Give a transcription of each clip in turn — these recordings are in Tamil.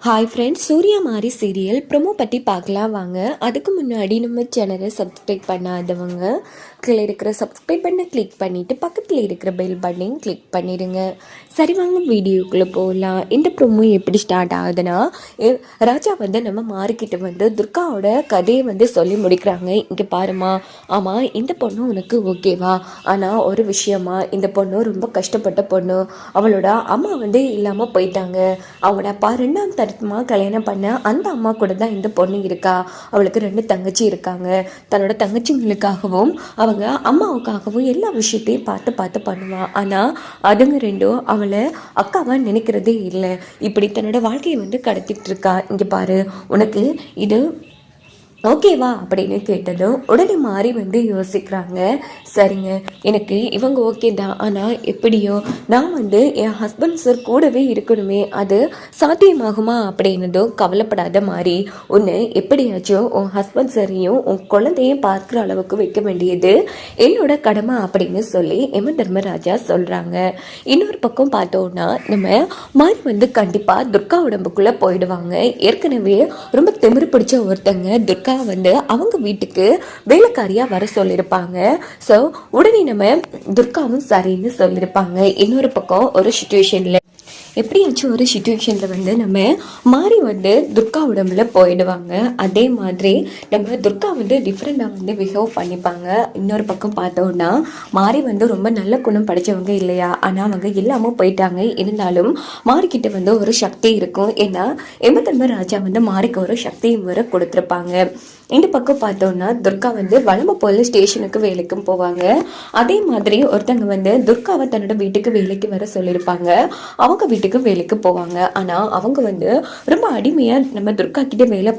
ஹாய் ஃப்ரெண்ட்ஸ், சூர்யா மாரி சீரியல் ப்ரொமோ பற்றி பார்க்கலாம் வாங்க. அதுக்கு முன்னாடி நம்ம சேனலை சப்ஸ்கிரைப் பண்ணாதவங்க கீழே இருக்கிற சப்ஸ்கிரைப் பண்ண கிளிக் பண்ணிவிட்டு பக்கத்தில் இருக்கிற பெல் பட்டனையும் கிளிக் பண்ணிடுங்க. சரி வாங்க வீடியோக்குள்ளே போகலாம். இந்த ப்ரொமோ எப்படி ஸ்டார்ட் ஆகுதுன்னா, ராஜா வந்து நம்ம மாறிக்கிட்டு வந்து துர்காவோட கதையை வந்து சொல்லி முடிக்கிறாங்க. இங்கே பாருமா, ஆமாம் இந்த பொண்ணு உனக்கு ஓகேவா? ஆனால் ஒரு விஷயமா, இந்த பொண்ணு ரொம்ப கஷ்டப்பட்ட பொண்ணு. அவளோட அம்மா வந்து இல்லாமல் போயிட்டாங்க. அவங்களோட அப்பா ரெண்டாம் தரமாக கல்யாணம் பண்ண அந்த அம்மா கூட தான் இந்த பொண்ணு இருக்கா. அவளுக்கு 2 தங்கச்சி இருக்காங்க. தன்னோட தங்கச்சிங்களுக்காகவும் அவங்க அம்மாவுக்காகவும் எல்லா விஷயத்தையும் பார்த்து பார்த்து பண்ணுவாள். ஆனால் அதுங்க ரெண்டும் அவளை அக்காவை நினைக்கிறதே இல்லை. இப்படி தன்னோட வாழ்க்கையை வந்து கடத்திட்டு இருக்கா. இங்கே பாரு, உனக்கு இது ஓகேவா அப்படின்னு கேட்டதும் உடனே மாறி வந்து யோசிக்கிறாங்க. சரிங்க, எனக்கு இவங்க ஓகே தான், ஆனால் எப்படியோ நான் வந்து என் ஹஸ்பண்ட் சார் கூடவே இருக்கணுமே, அது சாத்தியமாகுமா அப்படின்னதும் கவலைப்படாத மாதிரி, ஒன்று எப்படியாச்சும் உன் ஹஸ்பண்ட் சாரையும் உன் குழந்தையும் பார்க்குற அளவுக்கு வைக்க வேண்டியது என்னோட கடமை அப்படின்னு சொல்லி எம தர்மராஜா சொல்கிறாங்க. இன்னொரு பக்கம் பார்த்தோன்னா நம்ம மாறி வந்து கண்டிப்பாக துர்கா உடம்புக்குள்ளே போயிடுவாங்க. ஏற்கனவே ரொம்ப திமிரு பிடிச்ச ஒருத்தங்க துர்கா வந்து அவங்க வீட்டுக்கு வேலைக்காரியா வர சொல்லியிருப்பாங்க. ஸோ உடனே நம்ம துர்காவும் சரின்னு சொல்லியிருப்பாங்க. இன்னொரு பக்கம் ஒரு சுச்சுவேஷன்ல எப்படியாச்சும் ஒரு சுச்சுவேஷனில் வந்து நம்ம மாறி வந்து துர்கா உடம்புல போயிடுவாங்க. அதே மாதிரி நம்ம துர்கா வந்து டிஃப்ரெண்டாக வந்து பிஹேவ் பண்ணிப்பாங்க. இன்னொரு பக்கம் பார்த்தோன்னா மாறி வந்து ரொம்ப நல்ல குணம் படித்தவங்க இல்லையா, ஆனால் அவங்க இல்லாமல் போயிட்டாங்க. இருந்தாலும் மாறிக்கிட்ட வந்து ஒரு சக்தி இருக்கும். ஏன்னா எம தர்மராஜா வந்து மாறிக்கு ஒரு சக்தியும் வர கொடுத்துருப்பாங்க. இந்த பக்கம் பார்த்தோன்னா துர்கா வந்து வளம போல ஸ்டேஷனுக்கு வேலைக்கும் போவாங்க. அதே மாதிரி ஒருத்தங்க வந்து துர்காவை தன்னோட வீட்டுக்கு வேலைக்கு வர சொல்லியிருப்பாங்க. அவங்க வீட்டுக்கு வேலைக்கு போவாங்க. ஆனால் அவங்க வந்து ரொம்ப அடிமையாக நம்ம துர்கா கிட்ட வேலை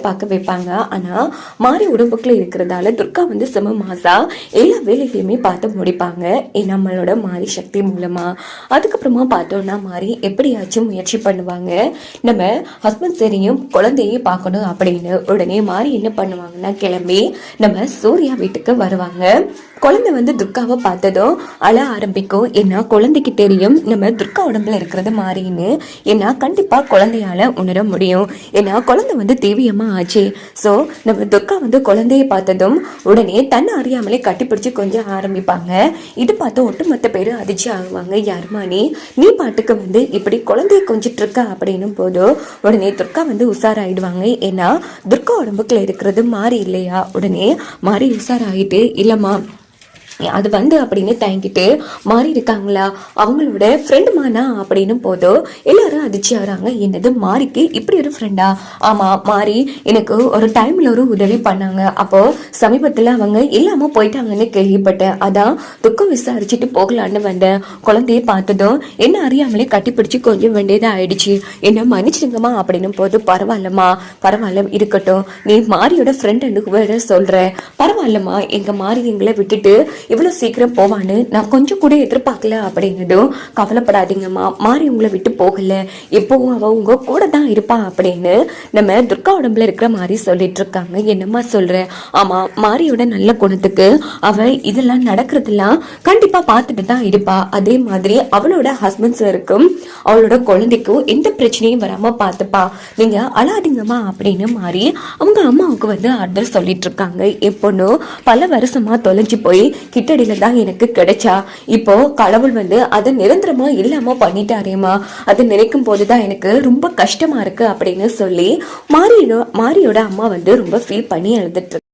பார்க்க வைப்பாங்க. ஆனால் மாறி உடம்புக்குள்ள இருக்கிறதால துர்கா வந்து செம மாசா எல்லா வேலைகளையுமே பார்த்து முடிப்பாங்க நம்மளோட மாறி சக்தி மூலமா. அதுக்கப்புறமா பார்த்தோன்னா மாறி எப்படியாச்சும் முயற்சி பண்ணுவாங்க, நம்ம ஹஸ்பண்ட் சரியும் குழந்தையும் பார்க்கணும் அப்படின்னு. உடனே மாறி என்ன பண்ணுவாங்கன்னா கிளம்பி நம்ம சூர்யா வீட்டுக்கு வருவாங்க. குழந்தை வந்து துர்காவை பார்த்ததும் அழ ஆரம்பிக்கும். ஏன்னா குழந்தைக்கு தெரியும் நம்ம துர்கா உடம்புல இருக்கிறது மாறின்னு. ஏன்னா கண்டிப்பா குழந்தையால உணர முடியும். ஏன்னா குழந்தை வந்து தேவியமா ஆச்சு. ஸோ நம்ம துர்கா வந்து குழந்தைய பார்த்ததும் உடனே தன்னை அறியாமலே கட்டிப்பிடிச்சு கொஞ்சம் ஆரம்பிப்பாங்க. இது பார்த்து ஒட்டுமொத்த பேர் அதிர்ச்சி ஆகுவாங்க. யாருமா நீ பாட்டுக்கு வந்து இப்படி குழந்தைய கொஞ்சிட்டு இருக்க அப்படின்னும் போதும் உடனே துர்கா வந்து உஷாராயிடுவாங்க. ஏன்னா துர்கா உடம்புக்குள்ள இருக்கிறது மாறி இல்லையா. உடனே மாறி உஷாராயிட்டு இல்லம்மா அது வந்து அப்படின்னு தயங்கிட்டு மாறி இருக்காங்களா, அவங்களோட ஃப்ரெண்டு மானா அப்படின்னு போதும் எல்லாரும் அதிர்ச்சி ஆகிறாங்க. என்னது மாறிக்கு இப்படி ஒரு ஃப்ரெண்டா? ஆமாம், மாறி எனக்கு ஒரு டைமில் ஒரு உதவி பண்ணாங்க. அப்போது சமீபத்தில் அவங்க இல்லாமல் போயிட்டாங்கன்னு கேள்விப்பட்டேன். அதான் துக்கம் விசாரிச்சுட்டு போகலான்னு வந்தேன். குழந்தைய பார்த்ததும் என்ன அறியாமலே கட்டிப்பிடிச்சு கொஞ்சம் வேண்டியதாக ஆயிடுச்சு. என்ன மன்னிச்சிடுங்கம்மா அப்படின்னும் போது பரவாயில்லம்மா, பரவாயில்ல இருக்கட்டும், நீ மாறியோட ஃப்ரெண்டு வேற சொல்கிற, பரவாயில்லம்மா எங்கள் மாறி எங்களை விட்டுட்டு இவ்வளோ சீக்கிரம் போவான்னு நான் கொஞ்சம் கூட எதிர்பார்க்கல அப்படின்னதும் கவலைப்படாதீங்கம்மா, மாறி உங்களை விட்டு போகல, எப்பவும் அவ உங்க கூட தான் இருப்பா அப்படின்னு நம்ம துர்கா உடம்புல இருக்கிற மாதிரி சொல்லிட்டு இருக்காங்க. என்னம்மா சொல்ற? ஆமா, மாரியோட நல்ல குணத்துக்கு அவ இதெல்லாம் நடக்கிறதெல்லாம் கண்டிப்பா பார்த்துட்டு தான் இருப்பா. அதே மாதிரி அவளோட ஹஸ்பண்ட் சாருக்கும் அவளோட குழந்தைக்கும் எந்த பிரச்சனையும் வராம பார்த்துப்பா, நீங்க அழாதீங்கம்மா அப்படின்னு மாறி அவங்க அம்மாவுக்கு வந்து ஆர்டர் சொல்லிட்டு இருக்காங்க. எப்பொண்ணு பல வருஷமா தொலைஞ்சு போய் கிட்டடியில தான் எனக்கு கிடைச்சா. இப்போ கடவுள் வந்து அதை நிரந்தரமா இல்லாம பண்ணிட்டாரேமா, அது நினைக்கும் போதுதான் எனக்கு ரொம்ப கஷ்டமா இருக்கு அப்படின்னு சொல்லி மாரியோட அம்மா வந்து ரொம்ப ஃபீல் பண்ணி எழுதிட்டு